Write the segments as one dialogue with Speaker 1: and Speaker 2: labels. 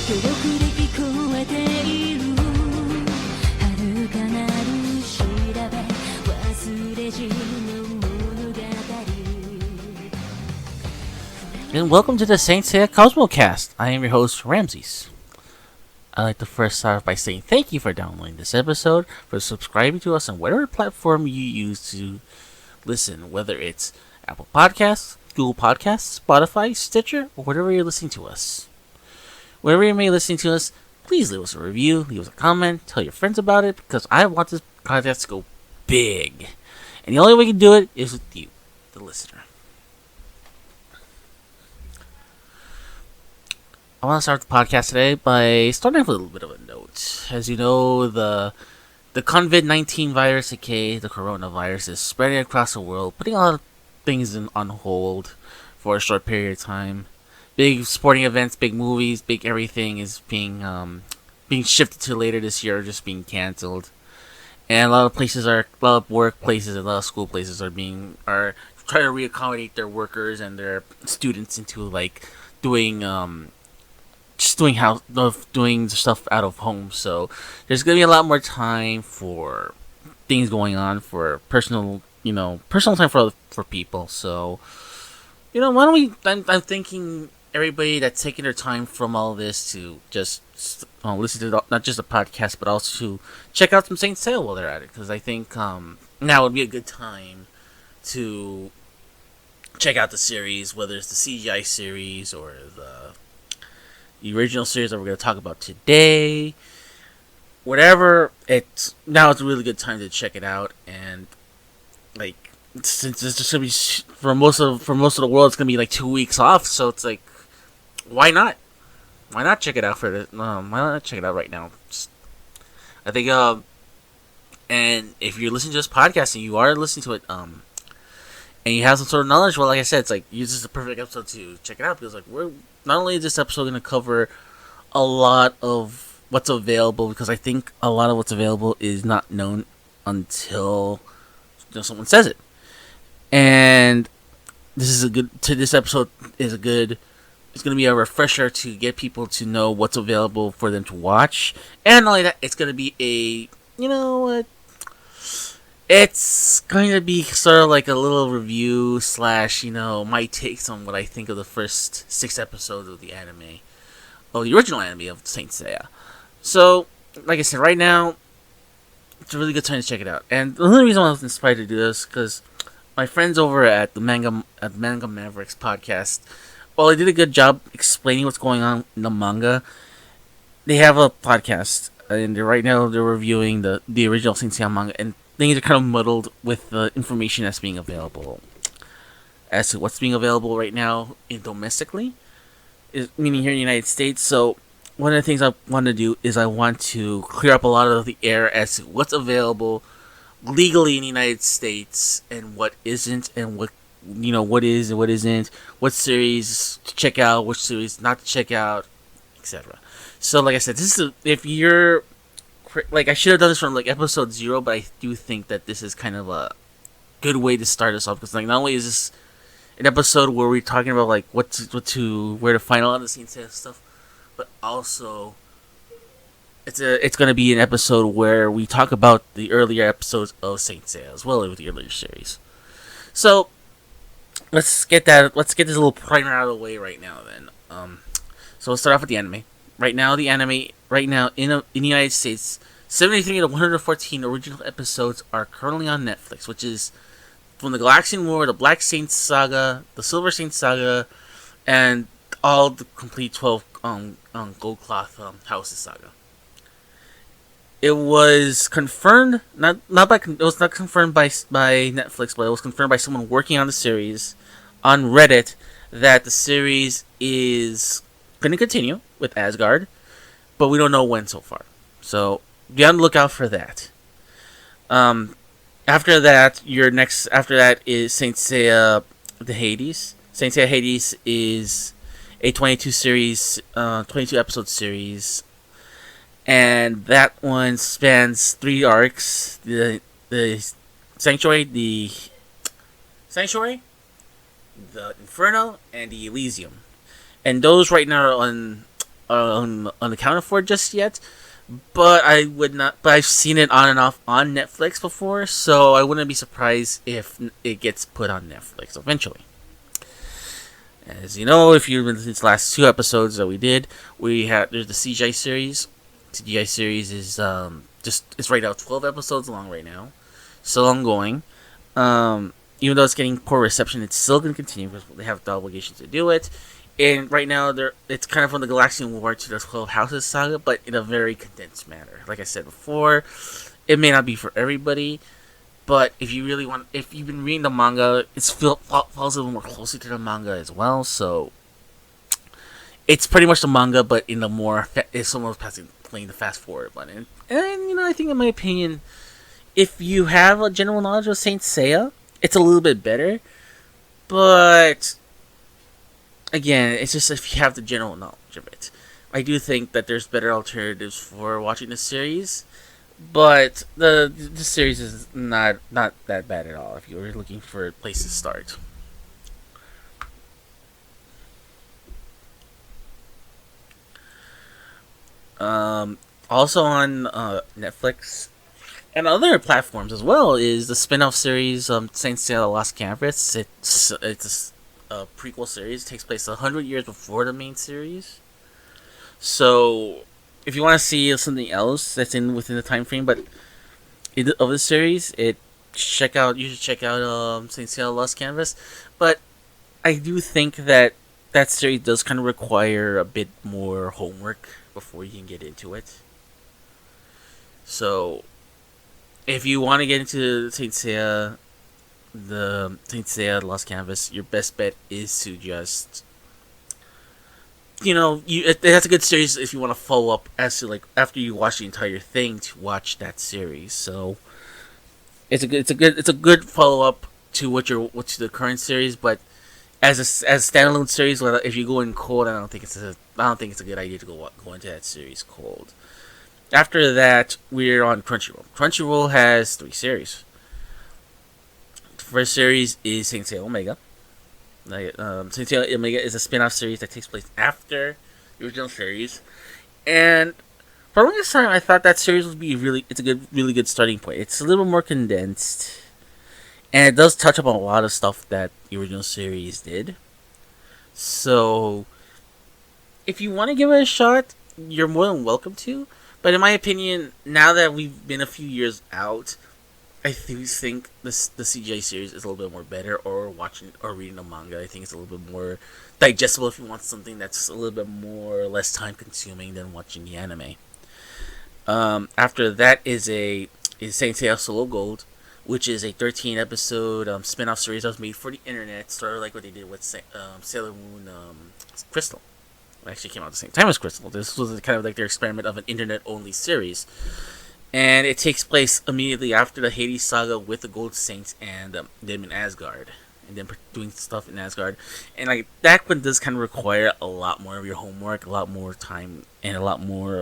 Speaker 1: 届くで聞こえている遥かなる調べ忘れじの物語
Speaker 2: And welcome to the Saint Seiya Cosmocast. I am your host, Ramses. I'd like to first start off by saying thank you for downloading this episode, for subscribing to us on whatever platform you use to listen, whether it's Apple Podcasts, Google Podcasts, Spotify, Stitcher, or whatever you're listening to us. Wherever you may be listening to us, please leave us a review, leave us a comment, tell your friends about it, because I want this podcast to go big. And the only way we can do it is with you, the listener. I want to start the podcast today by starting off with a little bit of a note. As you know, the COVID-19 virus, aka the coronavirus, is spreading across the world, putting a lot of things on hold for a short period of time. Big sporting events, big movies, big everything is being shifted to later this year, or just being canceled. And a lot of workplaces, and a lot of school places are trying to reaccommodate their workers and their students into like doing doing stuff out of home. So there's gonna be a lot more time for things going on, for personal time for people. So why don't we? I'm thinking everybody that's taking their time from all this to just listen to not just a podcast, but also to check out some Saint Seiya while they're at it, because I think now would be a good time to check out the series, whether it's the CGI series or the original series that we're going to talk about today. Whatever, it's a really good time to check it out. And like, since it's just gonna be for most of the world, it's gonna be like 2 weeks off. So it's like, why not? Why not check it out why not check it out right now? I think and if you're listening to this podcast and you are listening to it and you have some sort of knowledge, well, like I said, it's like this is the perfect episode to check it out, because like we're not only is this episode going to cover a lot of what's available, because I think a lot of what's available is not known until someone says it, and this episode is it's going to be a refresher to get people to know what's available for them to watch. And not only that, it's going to be it's going to be sort of like a little review / my takes on what I think of the first 6 episodes of the original anime of Saint Seiya. So, like I said, right now, it's a really good time to check it out. And the only reason I was inspired to do this is because my friends over at the Manga Mavericks podcast, well, they did a good job explaining what's going on in the manga. They have a podcast, and right now they're reviewing the original Saint Seiya manga, and things are kind of muddled with the information that's being available. As to what's being available right now domestically, meaning here in the United States. So one of the things I want to do is I want to clear up a lot of the air as to what's available legally in the United States and what isn't, and what is and what isn't, what series to check out, which series not to check out, etc. So like I said, if you're like, I should have done this from like episode 0, but I do think that this is kind of a good way to start us off, because like not only is this an episode where we're talking about like where to find a lot of the Saint Seiya stuff, but also it's going to be an episode where we talk about the earlier episodes of Saint Seiya as well as the earlier series. So let's get this little primer out of the way right now. Then, so let's start off with the anime. Right now in the United States, 73 to 114 original episodes are currently on Netflix, which is from the Galaxian War, the Black Saint Saga, the Silver Saint Saga, and all the complete 12 Gold Cloth Houses Saga. It was confirmed, it was not confirmed by Netflix, but it was confirmed by someone working on the series on Reddit that the series is going to continue with Asgard, but we don't know when so far. So be on the lookout for that. After that is Saint Seiya the Hades. Saint Seiya Hades is a 22 episode series, and that one spans 3 arcs: the Sanctuary, the Inferno, and the Elysium. And those right now are on unaccounted for just yet. But I would not. But I've seen it on and off on Netflix before, so I wouldn't be surprised if it gets put on Netflix eventually. As you know, if you've been to these last two episodes that we did, there's the CGI series. CGI series is just it's right now 12 episodes long right now, still ongoing. Even though it's getting poor reception, it's still going to continue because they have the obligation to do it. And right now, it's kind of from the Galaxian War to the 12 Houses saga, but in a very condensed manner. Like I said before, it may not be for everybody, but if you've been reading the manga, falls a little more closely to the manga as well. So it's pretty much the manga, but in the more it's almost playing the fast forward button. And I think in my opinion, if you have a general knowledge of Saint Seiya, it's a little bit better. But again, it's just if you have the general knowledge of it. I do think that there's better alternatives for watching the series, but the series is not that bad at all if you're looking for a place to start. Also on Netflix and other platforms as well is the spin-off series Saint Seiya the Lost Canvas. It's a prequel series. It takes place 100 years before the main series. So if you want to see something else that's within the time frame, but of the series, you should check out Saint Seiya Lost Canvas. But I do think that series does kind of require a bit more homework before you can get into it. So if you want to get into Saint Seiya, the Saint Seiya Lost Canvas, your best bet is to just that's a good series if you want to follow up as to after you watch the entire thing to watch that series. So it's a good follow up to what's the current series, but as a standalone series, if you go in cold, I don't think it's a good idea to go into that series cold. After that, we're on Crunchyroll. Crunchyroll has 3 series. The first series is Saint Seiya Omega. Saint Seiya Omega is a spin-off series that takes place after the original series, and for the longest time, I thought that series would be really good starting point. It's a little more condensed, and it does touch upon a lot of stuff that the original series did. So, if you want to give it a shot, you're more than welcome to. But in my opinion, now that we've been a few years out, I do think the CGI series is a little bit more better, or reading the manga. I think it's a little bit more digestible if you want something that's a little bit less time consuming than watching the anime. After that is Saint Seiya Solo Gold, which is a 13 episode spin-off series that was made for the internet, sort of like what they did with Sailor Moon Crystal. It actually came out at the same time as Crystal. This was kind of like their experiment of an internet-only series. And it takes place immediately after the Hades saga with the Gold Saints and them in Asgard. And then doing stuff in Asgard. And that one does kind of require a lot more of your homework, a lot more time, and a lot more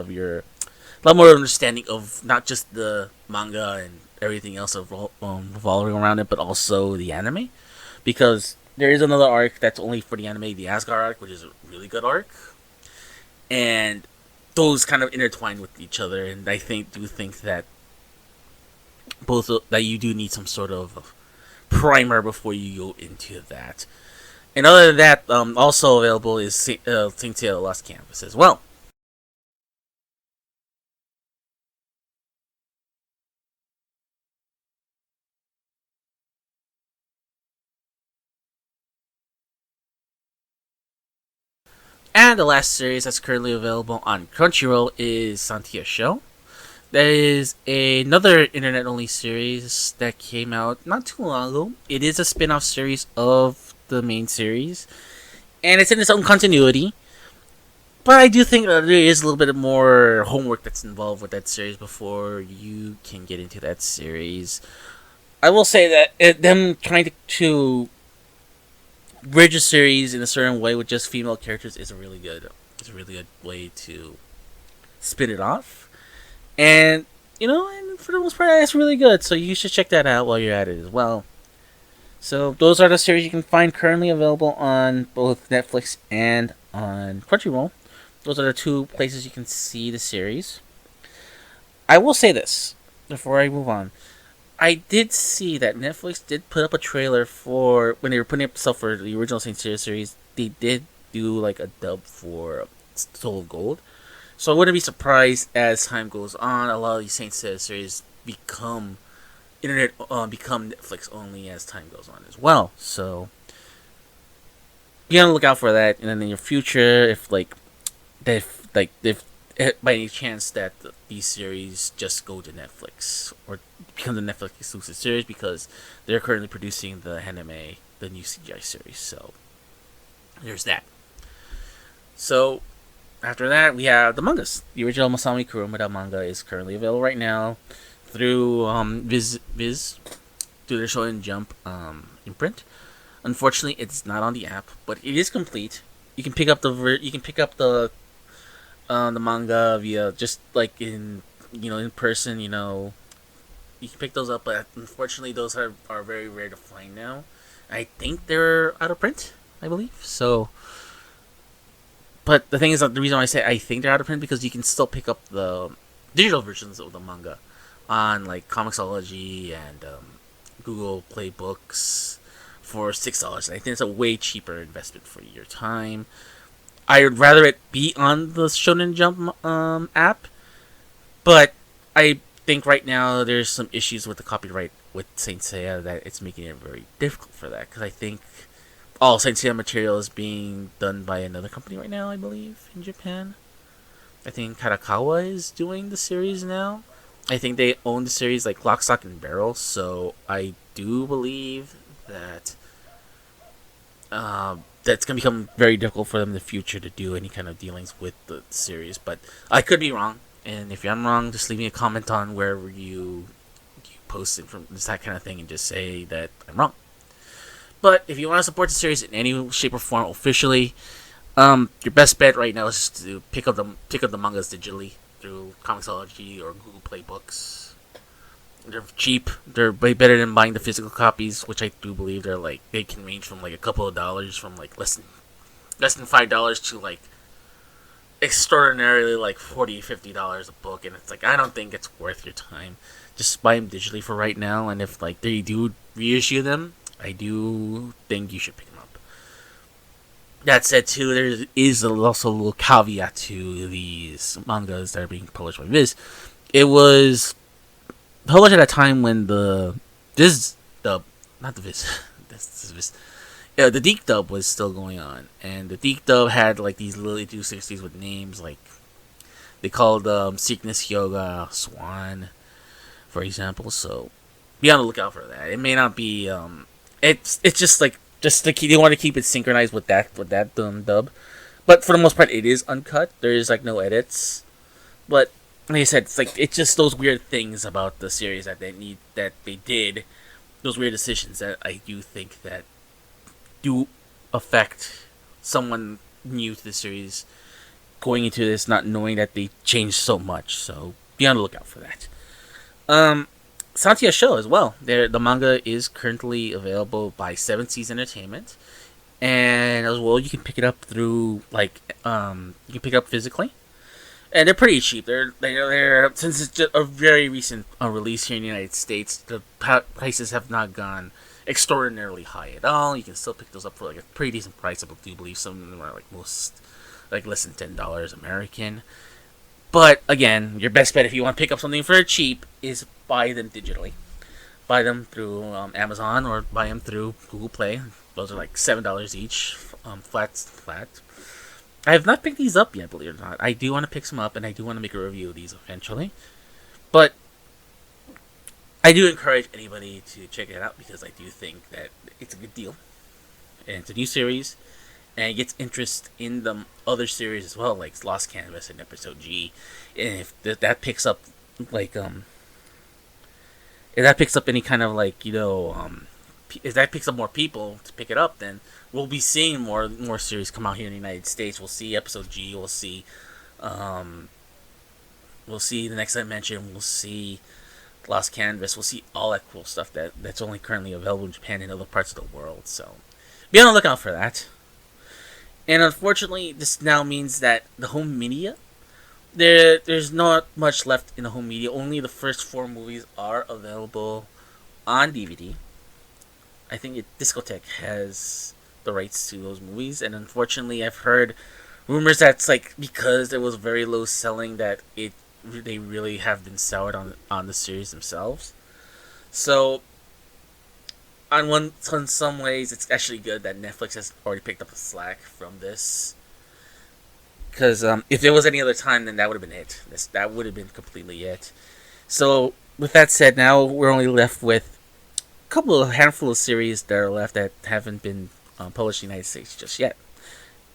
Speaker 2: understanding of not just the manga and everything else revolving around it, but also the anime. Because there is another arc that's only for the anime, the Asgard arc, which is a really good arc. And those kind of intertwine with each other, and I think that that you do need some sort of primer before you go into that. And other than that, also available is Saint Seiya Lost Canvas as well. And the last series that's currently available on Crunchyroll is Santia Show. That is another internet-only series that came out not too long ago. It is a spin-off series of the main series, and it's in its own continuity. But I do think that there is a little bit more homework that's involved with that series before you can get into that series. I will say that them trying to bridge a series in a certain way with just female characters is a really good way to spin it off. And and for the most part, it's really good. So you should check that out while you're at it as well. So those are the series you can find currently available on both Netflix and on Crunchyroll. Those are the two places you can see the series. I will say this before I move on. I did see that Netflix did put up a trailer for when they were putting up stuff for the original Saint Seiya series. They did do like a dub for Soul of Gold, so I wouldn't be surprised as time goes on. A lot of these Saint Seiya series become Netflix only as time goes on as well. So be on the lookout for that. And then in your future, if by any chance that these series just go to Netflix or become the Netflix exclusive series because they're currently producing the anime, the new CGI series. So there's that. So after that, we have the mangas. The original Masami Kurumada manga is currently available right now through Viz through their Shonen Jump imprint. Unfortunately, it's not on the app, but it is complete. You can pick up the manga via just like in person. You can pick those up, but unfortunately, those are very rare to find now. I think they're out of print, I believe. So, but the thing is that the reason why I say I think they're out of print because you can still pick up the digital versions of the manga on like Comixology and Google Play Books for $6. I think it's a way cheaper investment for your time. I would rather it be on the Shonen Jump app, but I think right now there's some issues with the copyright with Saint Seiya that it's making it very difficult for that because I think all Saint Seiya material is being done by another company right now, I believe, in Japan. I think Karakawa is doing the series now. I think they own the series like Lock, Stock, and Barrel, so I do believe that that's going to become very difficult for them in the future to do any kind of dealings with the series. But I could be wrong, and if I'm wrong, just leave me a comment on wherever you post it from that kind of thing and just say that I'm wrong. But if you want to support the series in any shape or form officially, your best bet right now is to pick up the mangas digitally through Comixology or Google Play Books. They're cheap. They're way better than buying the physical copies, which I do believe they can range from like a couple of dollars, from like less than $5 to like extraordinarily like $40-$50 a book, and it's like I don't think it's worth your time. Just buy them digitally for right now, and if like they do reissue them, I do think you should pick them up. That said, too, there is also a little caveat to these mangas that are being published by Viz. It was published at a time when the Deke dub was still going on, and the Deke dub had like these little 260s with names like they called Sickness Yoga Swan, for example. So be on the lookout for that. It may not be it's just like they want to keep it synchronized with that dub, but for the most part it is uncut. There is like no edits, but like I said, it's just those weird things about the series that they did, those weird decisions that I do think that do affect someone new to the series going into this, not knowing that they changed so much. So be on the lookout for that. Saint Seiya show as well. The manga is currently available by Seven Seas Entertainment, and as well you can pick it up through you can pick it up physically. And they're pretty cheap. They're since it's just a very recent release here in the United States, the prices have not gone extraordinarily high at all. You can still pick those up for like a pretty decent price. I do believe some of them are like less than $10 American. But again, your best bet if you want to pick up something for cheap is buy them digitally. Buy them through Amazon or buy them through Google Play. Those are like $7 each, flat. I have not picked these up yet, believe it or not. I do want to pick some up, and I do want to make a review of these eventually. But I do encourage anybody to check it out because I do think that it's a good deal. And it's a new series, and it gets interest in the other series as well, like Lost Canvas and Episode G. And if that picks up, if that picks up any kind of if that picks up more people to pick it up, then we'll be seeing more series come out here in the United States. We'll see Episode G. We'll see the next I mentioned. We'll see Lost Canvas. We'll see all that cool stuff that's only currently available in Japan and other parts of the world. So be on the lookout for that. And unfortunately, this now means that the home media there's not much left in the home media. Only the first four movies are available on DVD. I think Discotek has the rights to those movies, and unfortunately, I've heard rumors that's like because it was very low selling that it they really have been soured on the series themselves. So on some ways, it's actually good that Netflix has already picked up the slack from this. Because if there was any other time, then that would have been it. That would have been completely it. So with that said, now we're only left with handful of series that are left that haven't been published in the United States just yet,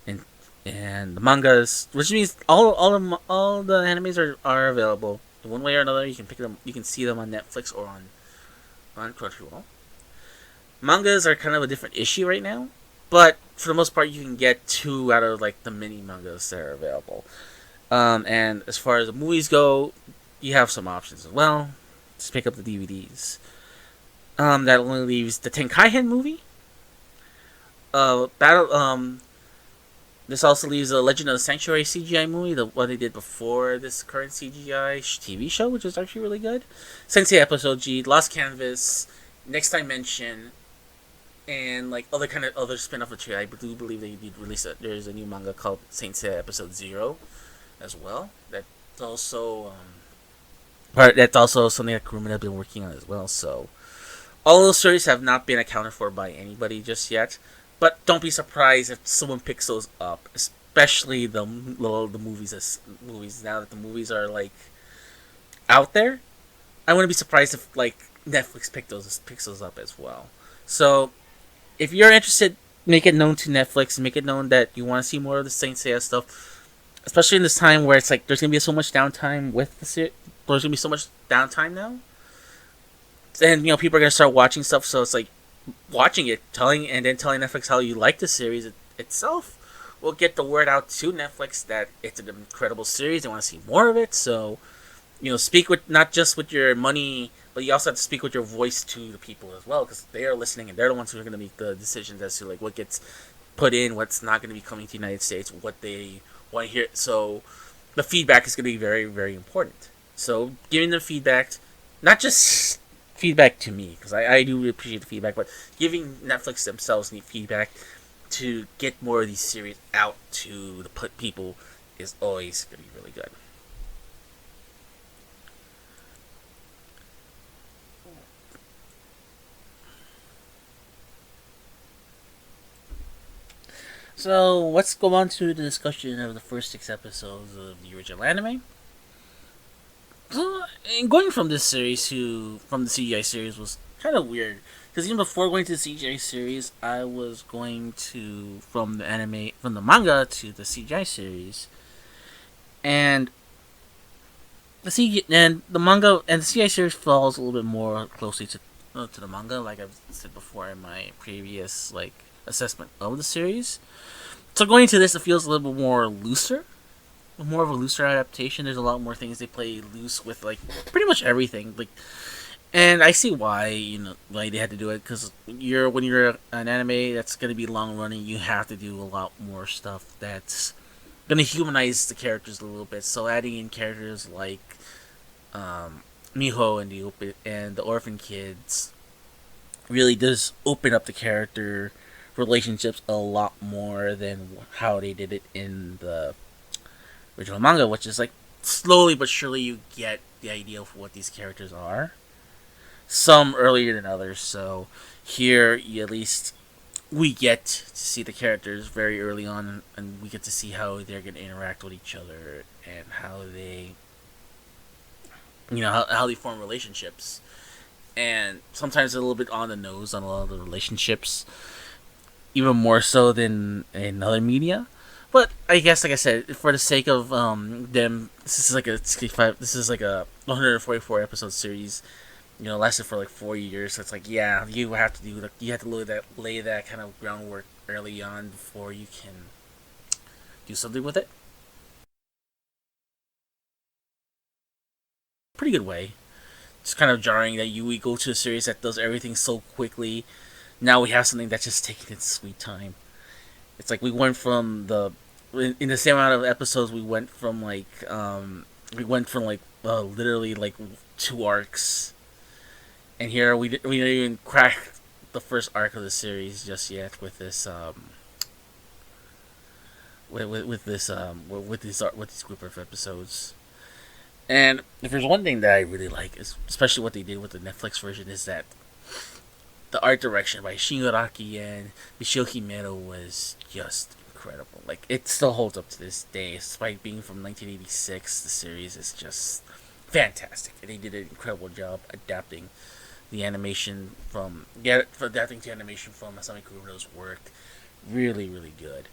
Speaker 2: and the mangas, which means all the animes are available in one way or another. You can pick them, you can see them on Netflix or on Crunchyroll. Mangas are kind of a different issue right now, but for the most part, you can get two out of like the mini mangas that are available. And as far as the movies go, you have some options as well. Just pick up the DVDs. That only leaves the Tenkaihen movie. Battle. This also leaves the Legend of the Sanctuary CGI movie, the one they did before this current CGI TV show, which is actually really good. Saint Seiya Episode G, Lost Canvas, Next Dimension, and like other spin-off of I do believe they did release it. There's a new manga called Saint Seiya Episode 0 as well. That's also that's also something that Kuruma have been working on as well. So all those stories have not been accounted for by anybody just yet. But don't be surprised if someone picks those up, especially the movies. Now that the movies are like out there, I wouldn't be surprised if like Netflix picks those up as well. So if you're interested, make it known to Netflix and make it known that you want to see more of the Saint Seiya stuff, especially in this time where it's like there's gonna be so much downtime with the series. There's gonna be so much downtime now, and people are gonna start watching stuff. So it's like watching it, telling Netflix how you like the series itself will get the word out to Netflix that it's an incredible series. They want to see more of it. So speak with not just with your money, but you also have to speak with your voice to the people as well, because they are listening and they're the ones who are going to make the decisions as to like what gets put in, what's not going to be coming to the United States, what they want to hear. So the feedback is going to be very, very important. So giving them feedback, not just feedback to me, because I do appreciate the feedback, but giving Netflix themselves any feedback to get more of these series out to the people is always going to be really good. So let's go on to the discussion of the first 6 episodes of the original anime. So, going from this series from the CGI series was kind of weird, because even before going to the CGI series, I was going from the manga to the CGI series, and the manga and the CGI series falls a little bit more closely to the manga, like I've said before in my previous assessment of the series. So going into this, it feels a little bit more of a looser adaptation. There's a lot more things they play loose with, like pretty much everything. And I see why they had to do it, because when you're an anime that's gonna be long running, you have to do a lot more stuff that's gonna humanize the characters a little bit. So adding in characters like Miho and the orphan kids really does open up the character relationships a lot more than how they did it in the original manga, which is like slowly but surely you get the idea of what these characters are. Some earlier than others, so here at least we get to see the characters very early on, and we get to see how they're going to interact with each other and how they, how they form relationships. And sometimes a little bit on the nose on a lot of the relationships, even more so than in other media. But I guess, like I said, for the sake of them, this is like a 65. This is like a 144 episode series. Lasted for like 4 years. So it's like, yeah, you have to lay that kind of groundwork early on before you can do something with it. Pretty good way. It's kind of jarring that we go to a series that does everything so quickly. Now we have something that's just taking its sweet time. It's like we went from the in the same amount of episodes we went from like literally like 2 arcs, and here we didn't even crack the first arc of the series just yet with this with this group of episodes. And if there's one thing that I really like, is especially what they did with the Netflix version, is that the art direction by Shingaraki and Michio Himeno was just incredible. Like, it still holds up to this day, despite being from 1986. The series is just fantastic, and they did an incredible job adapting the animation from adapting to animation from Masami Kurumino's work. Really, really good.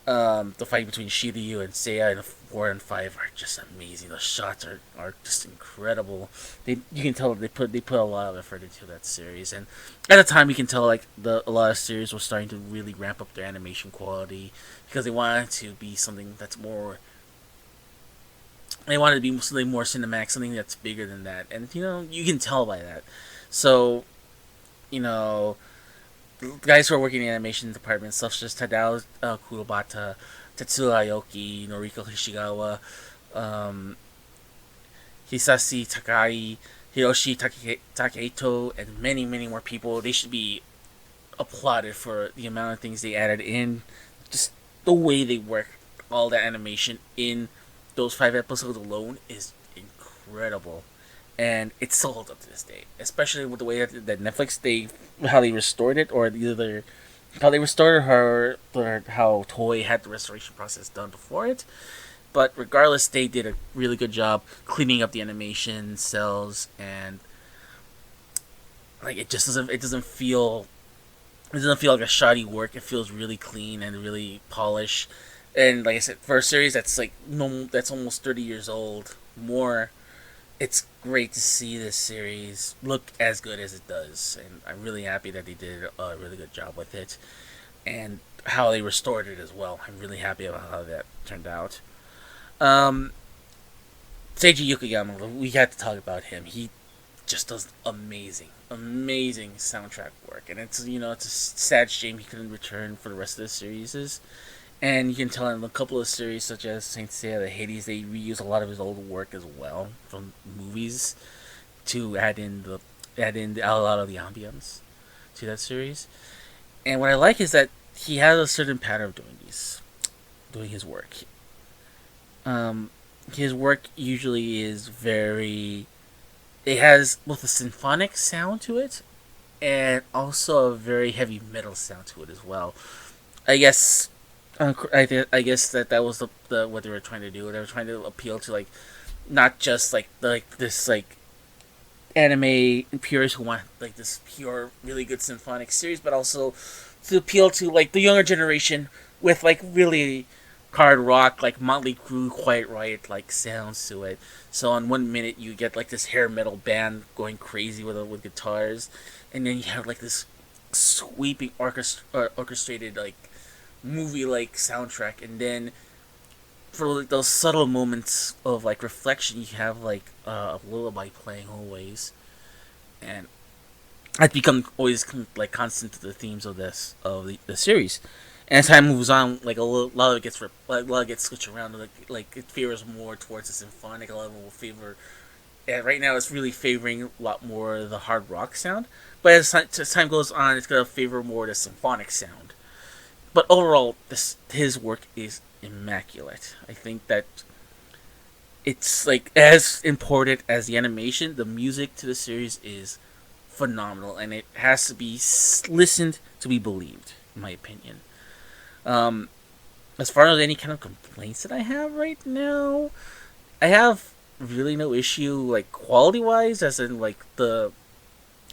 Speaker 2: The fight between Shiryu and Seiya in 4 and 5 are just amazing. The shots are just incredible. You can tell they put a lot of effort into that series, and at the time you can tell like a lot of series were starting to really ramp up their animation quality because they wanted to be something that's more. They wanted to be something more cinematic, something that's bigger than that, and you can tell by that. So, you know, guys who are working in the animation department, such as Tadao Kurobata, Tetsuya Aoki, Noriko Hishigawa, um, Hisashi Takai, Hiroshi Takeito, and many, many more people. They should be applauded for the amount of things they added in. Just the way they work all that animation in those 5 episodes alone is incredible. And it still holds up to this day, especially with the way that Netflix how they restored it, or either how they restored her, or how Toei had the restoration process done before it. But regardless, they did a really good job cleaning up the animation cells, and like it doesn't feel like a shoddy work. It feels really clean and really polished. And like I said, for a series that's like that's almost 30 years old, more, it's great to see this series look as good as it does, and I'm really happy that they did a really good job with it, and how they restored it as well. I'm really happy about how that turned out. Um, Seiji Yukiyama, we had to talk about him. He just does amazing soundtrack work, and it's it's a sad shame he couldn't return for the rest of the series. And you can tell in a couple of series, such as Saint Seiya, the Hades, they reuse a lot of his old work as well from movies to add in a lot of the ambience to that series. And what I like is that he has a certain pattern of doing his work. His work usually is very. It has both a symphonic sound to it, and also a very heavy metal sound to it as well. I guess I guess that was the what they were trying to do. They were trying to appeal to like not just like this like anime purists who want like this pure really good symphonic series, but also to appeal to like the younger generation with like really hard rock, like Motley Crue, Quiet Riot like sounds to it. So on 1 minute you get like this hair metal band going crazy with guitars, and then you have like this sweeping orchestrated like movie like soundtrack, and then for like those subtle moments of like reflection, you have like a lullaby playing always, and that's become always like constant to the themes of the series. And as time moves on, like lot of it gets a lot gets switched around. Like it favors more towards the symphonic. A lot of it will favor. And right now, it's really favoring a lot more the hard rock sound. But as time goes on, it's gonna favor more the symphonic sound. But overall, his work is immaculate. I think that it's like as important as the animation. The music to the series is phenomenal, and it has to be listened to be believed, in my opinion. Um, as far as any kind of complaints that I have right now, I have really no issue like quality wise, as in like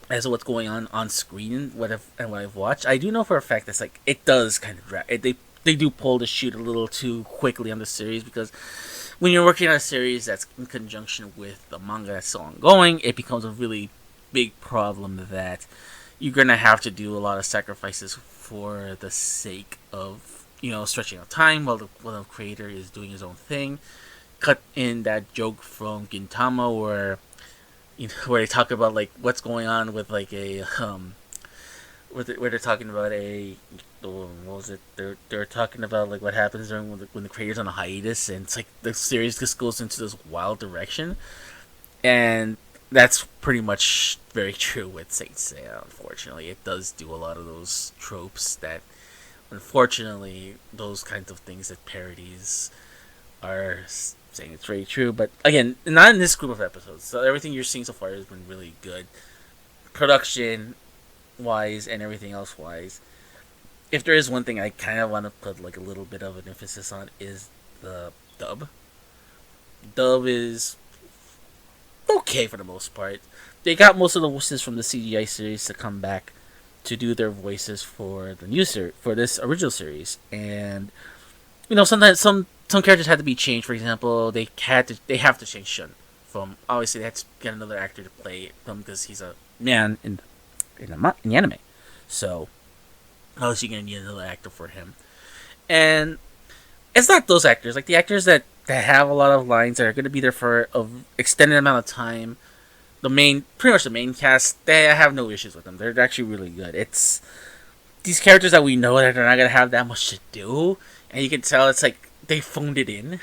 Speaker 2: as to what's going on screen and what I've watched. I do know for a fact that's like it does kind of drag. They do pull the shoot a little too quickly on the series, because when you're working on a series that's in conjunction with the manga that's still ongoing, it becomes a really big problem that you're gonna have to do a lot of sacrifices for the sake of stretching out time while the creator is doing his own thing. Cut in that joke from Gintama where where they talk about like what's going on with like where they're talking about what was it? They're talking about like what happens during when the creator's on a hiatus, and it's like the series just goes into this wild direction, and that's pretty much very true with Saint Seiya. Unfortunately, it does do a lot of those tropes that, unfortunately, those kinds of things that parodies are saying it's very true. But again, not in this group of episodes. So everything you're seeing so far has been really good, production wise and everything else wise. If there is one thing I kind of want to put like a little bit of an emphasis on is the dub. Dub is okay for the most part. They got most of the voices from the CGI series to come back to do their voices for the new for this original series, and sometimes some characters had to be changed. For example, they have to change Shun from, obviously they had to get another actor to play him because he's a man in the anime. So obviously you're gonna need another actor for him, and it's not those actors, like the actors that have a lot of lines that are going to be there for an extended amount of time. Pretty much the main cast, they have no issues with them. They're actually really good. It's these characters that we know that they're not going to have that much to do, and you can tell it's like they phoned it in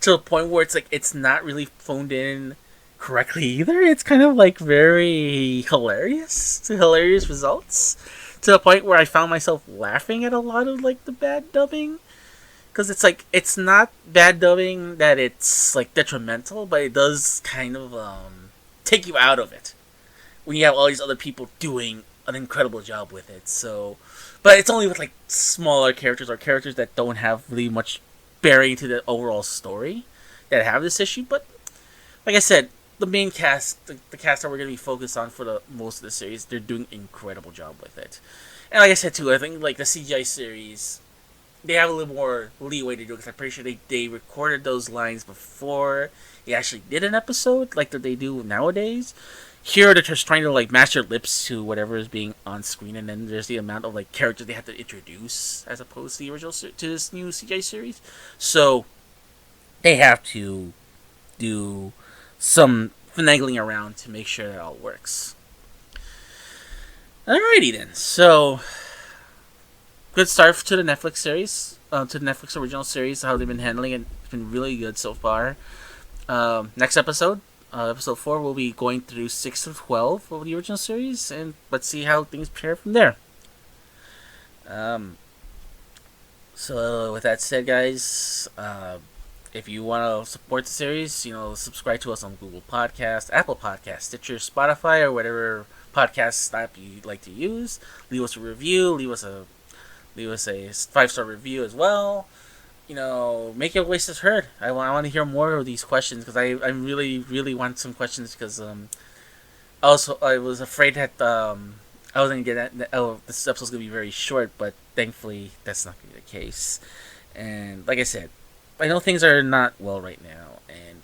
Speaker 2: to the point where it's like it's not really phoned in correctly either. It's kind of like very hilarious results, to the point where I found myself laughing at a lot of like the bad dubbing. Because it's like, it's not bad dubbing that it's like detrimental, but it does kind of take you out of it when you have all these other people doing an incredible job with it. So, but it's only with like smaller characters or characters that don't have really much bearing to the overall story that have this issue. But like I said, the main cast, the cast that we're going to be focused on for the most of the series, they're doing an incredible job with it. And like I said too, I think like the CGI series, they have a little more leeway to do it, because I'm pretty sure they recorded those lines before they actually did an episode, like that they do nowadays. Here, they're just trying to like match their lips to whatever is being on screen, and then there's the amount of like characters they have to introduce as opposed to the original to this new CGI series. So they have to do some finagling around to make sure that all works. Alrighty then, so good start to the Netflix series, to the Netflix original series. How they've been handling it, it's been really good so far. Next episode, episode 4, we'll be going through 6 to 12 of the original series, and let's see how things pair from there. So with that said, guys, if you want to support the series, subscribe to us on Google Podcast, Apple Podcast, Stitcher, Spotify, or whatever podcast app you like to use. Leave us a review. Leave us a 5-star review as well. Make your voices heard. I want to hear more of these questions, because I really, really want some questions, because also I was afraid that I was going to get that, this episode's going to be very short, but thankfully that's not going to be the case. And like I said, I know things are not well right now, and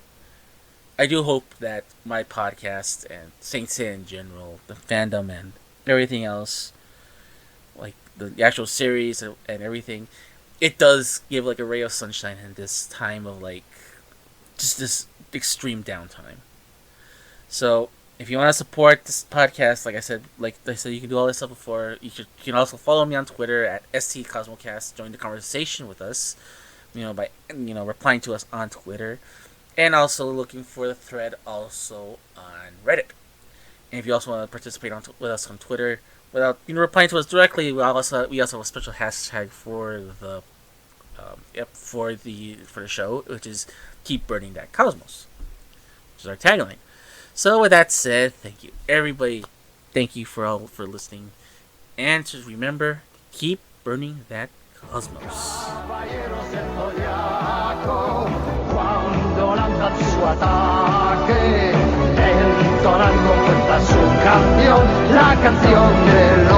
Speaker 2: I do hope that my podcast and Saint Seiya in general, the fandom and everything else, like the actual series and everything, it does give like a ray of sunshine in this time of like just this extreme downtime. So if you want to support this podcast, like I said, you can do all this stuff before. You can also follow me on Twitter at St Cosmocast. Join the conversation with us, by replying to us on Twitter, and also looking for the thread also on Reddit. And if you also want to participate with us on Twitter without replying to us directly, we also have a special hashtag for the for the show, which is Keep Burning That Cosmos, which is our tagline. So with that said, thank you everybody. Thank you for listening, and just remember, keep burning that cosmos. Entonando cuenta su canción, la canción de